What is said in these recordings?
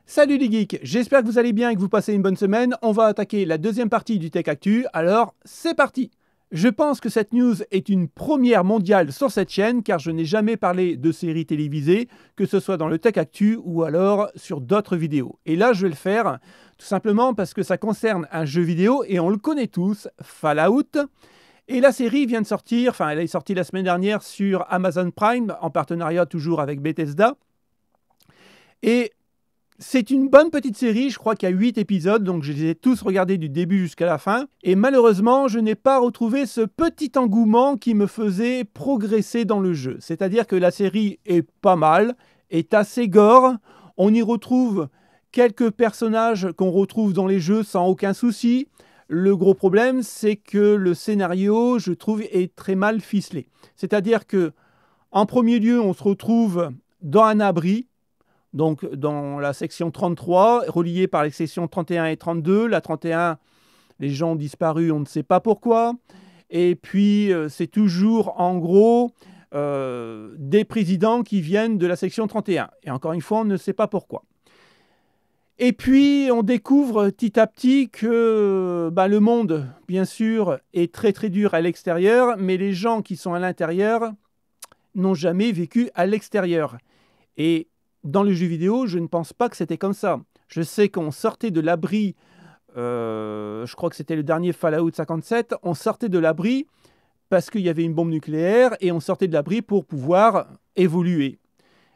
Salut les geeks, j'espère que vous allez bien et que vous passez une bonne semaine. On va attaquer la deuxième partie du Tech Actu, alors c'est parti! Je pense que cette news est une première mondiale sur cette chaîne car je n'ai jamais parlé de séries télévisées, que ce soit dans le Tech Actu ou alors sur d'autres vidéos. Et là je vais le faire tout simplement parce que ça concerne un jeu vidéo et on le connaît tous, Fallout. Et la série vient de sortir, enfin elle est sortie la semaine dernière sur Amazon Prime en partenariat toujours avec Bethesda. Et c'est une bonne petite série, je crois qu'il y a 8 épisodes, donc je les ai tous regardés du début jusqu'à la fin. Et malheureusement, je n'ai pas retrouvé ce petit engouement qui me faisait progresser dans le jeu. C'est-à-dire que la série est pas mal, est assez gore, on y retrouve quelques personnages qu'on retrouve dans les jeux sans aucun souci. Le gros problème, c'est que le scénario, je trouve, est très mal ficelé. C'est-à-dire que, en premier lieu, on se retrouve dans un abri, donc dans la section 33, reliée par les sections 31 et 32. La 31, les gens ont disparu, on ne sait pas pourquoi. Et puis, c'est toujours, en gros, des présidents qui viennent de la section 31. Et encore une fois, on ne sait pas pourquoi. Et puis, on découvre petit à petit que le monde, bien sûr, est très très dur à l'extérieur, mais les gens qui sont à l'intérieur n'ont jamais vécu à l'extérieur. Et dans le jeu vidéo, je ne pense pas que c'était comme ça. Je sais qu'on sortait de l'abri, je crois que c'était le dernier Fallout 57, on sortait de l'abri parce qu'il y avait une bombe nucléaire et on sortait de l'abri pour pouvoir évoluer.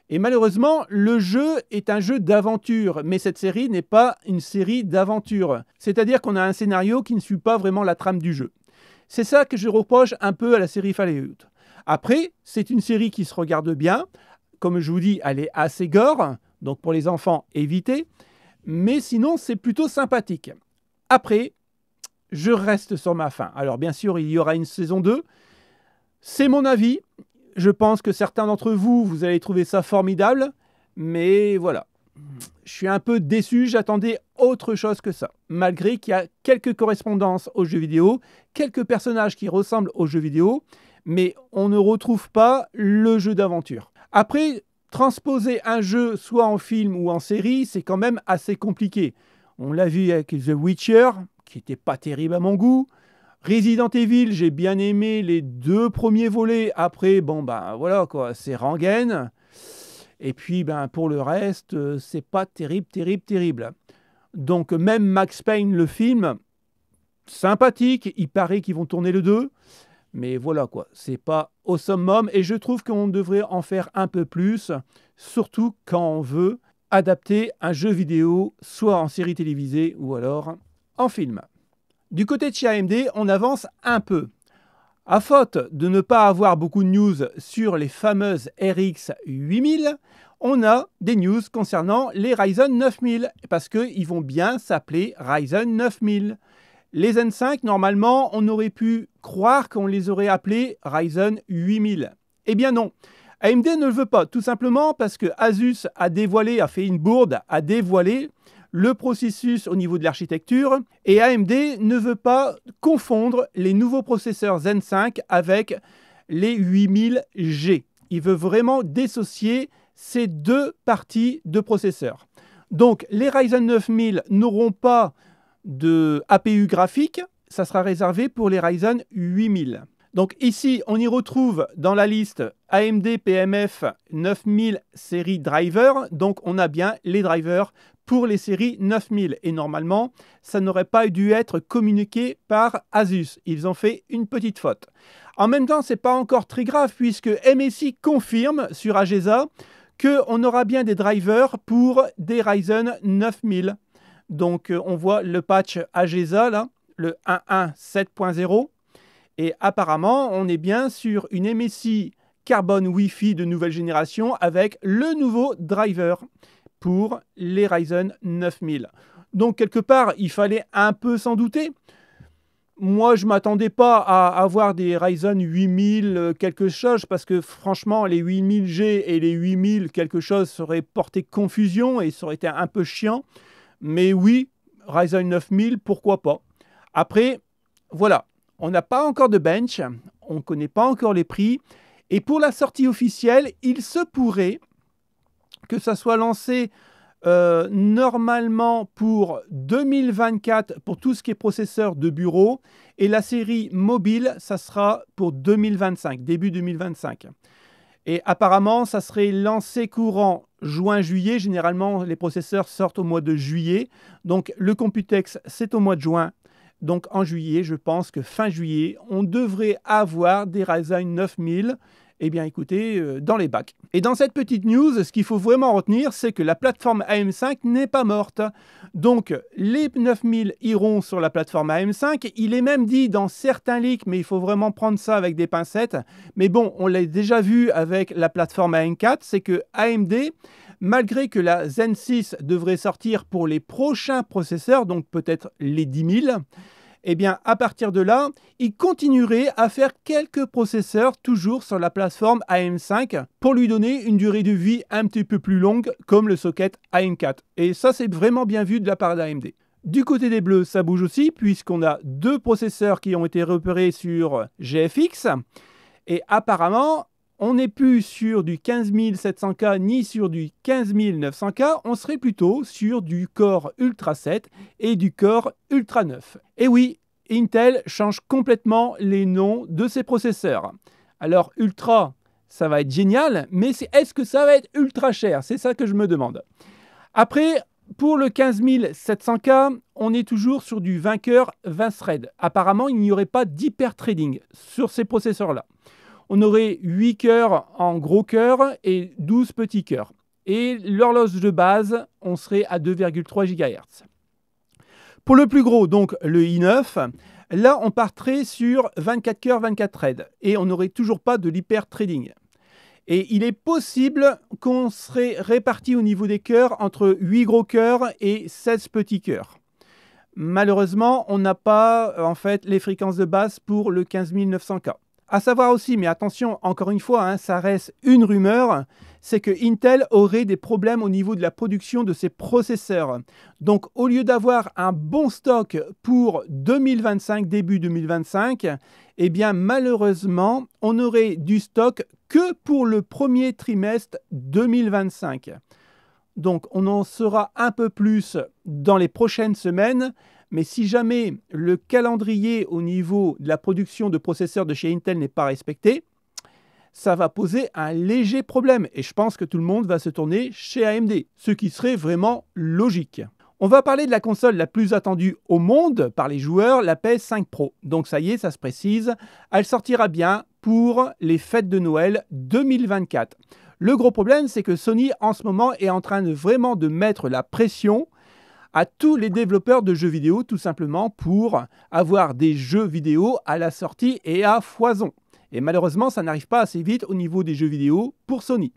Et malheureusement, le jeu est un jeu d'aventure, mais cette série n'est pas une série d'aventure. C'est-à-dire qu'on a un scénario qui ne suit pas vraiment la trame du jeu. C'est ça que je reproche un peu à la série Fallout. Après, c'est une série qui se regarde bien. Comme je vous dis, elle est assez gore, donc pour les enfants, évitez. Mais sinon, c'est plutôt sympathique. Après, je reste sur ma faim. Alors bien sûr, il y aura une saison 2. C'est mon avis. Je pense que certains d'entre vous, vous allez trouver ça formidable. Mais voilà, je suis un peu déçu. J'attendais autre chose que ça. Malgré qu'il y a quelques correspondances aux jeux vidéo, quelques personnages qui ressemblent aux jeux vidéo, mais on ne retrouve pas le jeu d'aventure. Après, transposer un jeu soit en film ou en série, c'est quand même assez compliqué. On l'a vu avec The Witcher, qui n'était pas terrible à mon goût. Resident Evil, j'ai bien aimé les 2 premiers volets. Après, voilà quoi, c'est rengaine. Et puis, pour le reste, c'est pas terrible. Donc, même Max Payne, le film, sympathique. Il paraît qu'ils vont tourner le 2. Mais voilà quoi, c'est pas au summum et je trouve qu'on devrait en faire un peu plus, surtout quand on veut adapter un jeu vidéo, soit en série télévisée ou alors en film. Du côté de chez AMD, on avance un peu. À faute de ne pas avoir beaucoup de news sur les fameuses RX 8000, on a des news concernant les Ryzen 9000, parce qu'ils vont bien s'appeler Ryzen 9000. Les Zen 5, normalement, on aurait pu croire qu'on les aurait appelés Ryzen 8000. Eh bien non, AMD ne le veut pas, tout simplement parce que Asus a fait une bourde, a dévoilé le processus au niveau de l'architecture, et AMD ne veut pas confondre les nouveaux processeurs Zen 5 avec les 8000G. Il veut vraiment dissocier ces 2 parties de processeurs. Donc les Ryzen 9000 n'auront pas de APU graphique, ça sera réservé pour les Ryzen 8000. Donc ici, on y retrouve dans la liste AMD PMF 9000 série driver. Donc on a bien les drivers pour les séries 9000. Et normalement, ça n'aurait pas dû être communiqué par Asus. Ils ont fait une petite faute. En même temps, ce n'est pas encore très grave puisque MSI confirme sur Agesa qu'on aura bien des drivers pour des Ryzen 9000. Donc, on voit le patch Agesa, là, le 1.1.7.0. Et apparemment, on est bien sur une MSI Carbon Wi-Fi de nouvelle génération avec le nouveau driver pour les Ryzen 9000. Donc, quelque part, il fallait un peu s'en douter. Moi, je ne m'attendais pas à avoir des Ryzen 8000 quelque chose, parce que franchement, les 8000G et les 8000 quelque chose seraient porté confusion et ça aurait été un peu chiant. Mais oui, Ryzen 9000, pourquoi pas. Après, voilà, on n'a pas encore de bench, on ne connaît pas encore les prix. Et pour la sortie officielle, il se pourrait que ça soit lancé normalement pour 2024 pour tout ce qui est processeur de bureau, et la série mobile, ça sera pour 2025, début 2025. Et apparemment, ça serait lancé courant juin-juillet. Généralement, les processeurs sortent au mois de juillet. Donc, le Computex, c'est au mois de juin. Donc, en juillet, je pense que fin juillet, on devrait avoir des Ryzen 9000. Eh bien, écoutez, dans les bacs. Et dans cette petite news, ce qu'il faut vraiment retenir, c'est que la plateforme AM5 n'est pas morte. Donc, les 9000 iront sur la plateforme AM5. Il est même dit dans certains leaks, mais il faut vraiment prendre ça avec des pincettes. Mais bon, on l'a déjà vu avec la plateforme AM4, c'est que AMD, malgré que la Zen 6 devrait sortir pour les prochains processeurs, donc peut-être les 10 000, eh bien, à partir de là, il continuerait à faire quelques processeurs toujours sur la plateforme AM5 pour lui donner une durée de vie un petit peu plus longue comme le socket AM4. Et ça, c'est vraiment bien vu de la part d'AMD. Du côté des bleus, ça bouge aussi puisqu'on a 2 processeurs qui ont été repérés sur GFX. Et apparemment, on n'est plus sur du 15700K ni sur du 15900K, on serait plutôt sur du Core Ultra 7 et du Core Ultra 9. Et oui, Intel change complètement les noms de ses processeurs. Alors Ultra, ça va être génial, mais est-ce que ça va être ultra cher? C'est ça que je me demande. Après, pour le 15700K, on est toujours sur du 20 cœurs 20 threads. Apparemment, il n'y aurait pas d'hyper-threading sur ces processeurs-là. On aurait 8 cœurs en gros cœur et 12 petits cœurs. Et l'horloge de base, on serait à 2,3 GHz. Pour le plus gros, donc le i9, là on partirait sur 24 cœurs, 24 threads. Et on n'aurait toujours pas de l'hyper-threading. Et il est possible qu'on serait réparti au niveau des cœurs entre 8 gros cœurs et 16 petits cœurs. Malheureusement, on n'a pas en fait les fréquences de base pour le 15900K. À savoir aussi, mais attention, encore une fois, ça reste une rumeur, c'est que Intel aurait des problèmes au niveau de la production de ses processeurs. Donc, au lieu d'avoir un bon stock pour 2025, début 2025, eh bien, malheureusement, on aurait du stock que pour le premier trimestre 2025. Donc, on en saura un peu plus dans les prochaines semaines. Mais si jamais le calendrier au niveau de la production de processeurs de chez Intel n'est pas respecté, ça va poser un léger problème. Et je pense que tout le monde va se tourner chez AMD, ce qui serait vraiment logique. On va parler de la console la plus attendue au monde par les joueurs, la PS5 Pro. Donc ça y est, ça se précise, elle sortira bien pour les fêtes de Noël 2024. Le gros problème, c'est que Sony en ce moment est en train de vraiment de mettre la pression à tous les développeurs de jeux vidéo, tout simplement pour avoir des jeux vidéo à la sortie et à foison. Et malheureusement, ça n'arrive pas assez vite au niveau des jeux vidéo pour Sony.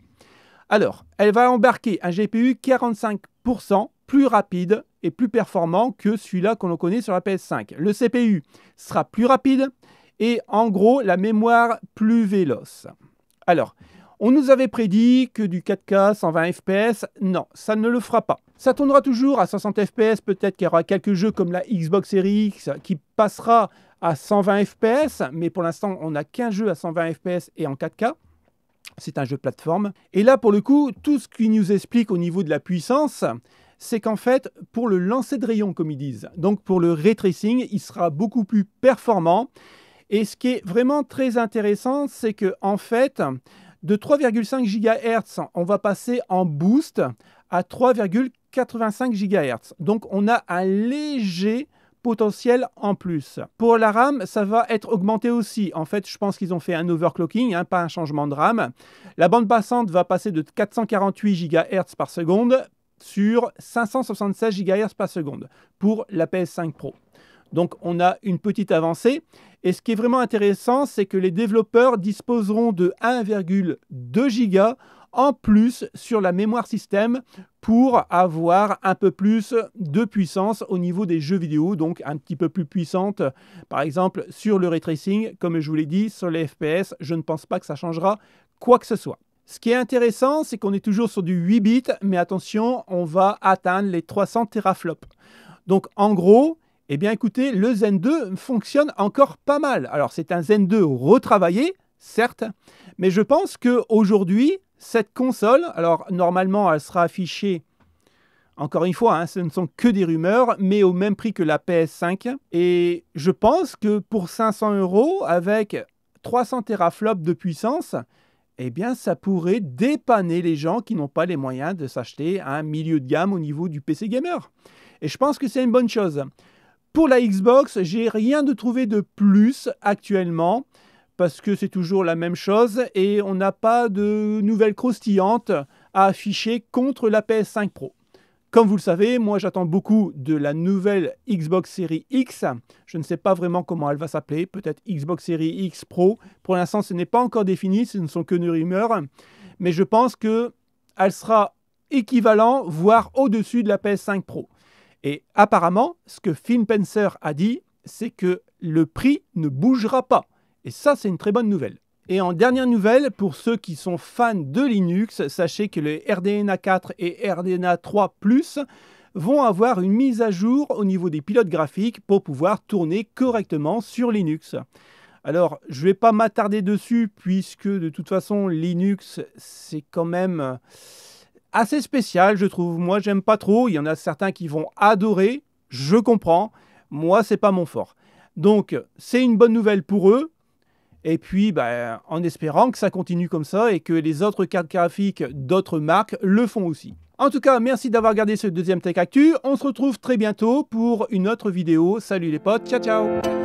Alors, elle va embarquer un GPU 45% plus rapide et plus performant que celui-là qu'on connaît sur la PS5. Le CPU sera plus rapide et en gros, la mémoire plus véloce. Alors, on nous avait prédit que du 4K 120 FPS, non, ça ne le fera pas. Ça tournera toujours à 60 FPS, peut-être qu'il y aura quelques jeux comme la Xbox Series X qui passera à 120 FPS, mais pour l'instant, on n'a qu'un jeu à 120 FPS et en 4K. C'est un jeu plateforme. Et là, pour le coup, tout ce qu'il nous explique au niveau de la puissance, c'est qu'en fait, pour le lancer de rayon, comme ils disent, donc pour le ray tracing, il sera beaucoup plus performant. Et ce qui est vraiment très intéressant, c'est que en fait, de 3,5 GHz, on va passer en boost à 3,85 GHz. Donc, on a un léger potentiel en plus. Pour la RAM, ça va être augmenté aussi. En fait, je pense qu'ils ont fait un overclocking, pas un changement de RAM. La bande passante va passer de 448 GHz par seconde sur 576 GHz par seconde pour la PS5 Pro. Donc, on a une petite avancée. Et ce qui est vraiment intéressant, c'est que les développeurs disposeront de 1,2 Go en plus sur la mémoire système pour avoir un peu plus de puissance au niveau des jeux vidéo, donc un petit peu plus puissante. Par exemple, sur le ray tracing, comme je vous l'ai dit, sur les FPS, je ne pense pas que ça changera quoi que ce soit. Ce qui est intéressant, c'est qu'on est toujours sur du 8 bits, mais attention, on va atteindre les 300 teraflops. Donc, en gros, eh bien, écoutez, le Zen 2 fonctionne encore pas mal. Alors, c'est un Zen 2 retravaillé, certes, mais je pense qu'aujourd'hui, cette console, alors normalement, elle sera affichée Encore une fois, hein, ce ne sont que des rumeurs, mais au même prix que la PS5. Et je pense que pour 500 €, avec 300 teraflops de puissance, eh bien, ça pourrait dépanner les gens qui n'ont pas les moyens de s'acheter un milieu de gamme au niveau du PC gamer. Et je pense que c'est une bonne chose. Pour la Xbox, j'ai rien de trouvé de plus actuellement, parce que c'est toujours la même chose et on n'a pas de nouvelles croustillantes à afficher contre la PS5 Pro. Comme vous le savez, moi j'attends beaucoup de la nouvelle Xbox Series X. Je ne sais pas vraiment comment elle va s'appeler, peut-être Xbox Series X Pro. Pour l'instant, ce n'est pas encore défini, ce ne sont que des rumeurs. Mais je pense qu'elle sera équivalente, voire au-dessus de la PS5 Pro. Et apparemment, ce que Phil Spencer a dit, c'est que le prix ne bougera pas. Et ça, c'est une très bonne nouvelle. Et en dernière nouvelle, pour ceux qui sont fans de Linux, sachez que les RDNA 4 et RDNA 3 Plus vont avoir une mise à jour au niveau des pilotes graphiques pour pouvoir tourner correctement sur Linux. Alors, je ne vais pas m'attarder dessus puisque de toute façon, Linux, c'est quand même assez spécial, je trouve. Moi, j'aime pas trop. Il y en a certains qui vont adorer. Je comprends. Moi, c'est pas mon fort. Donc, c'est une bonne nouvelle pour eux. Et puis, en espérant que ça continue comme ça et que les autres cartes graphiques d'autres marques le font aussi. En tout cas, merci d'avoir regardé ce deuxième Tech Actu. On se retrouve très bientôt pour une autre vidéo. Salut les potes, ciao ciao!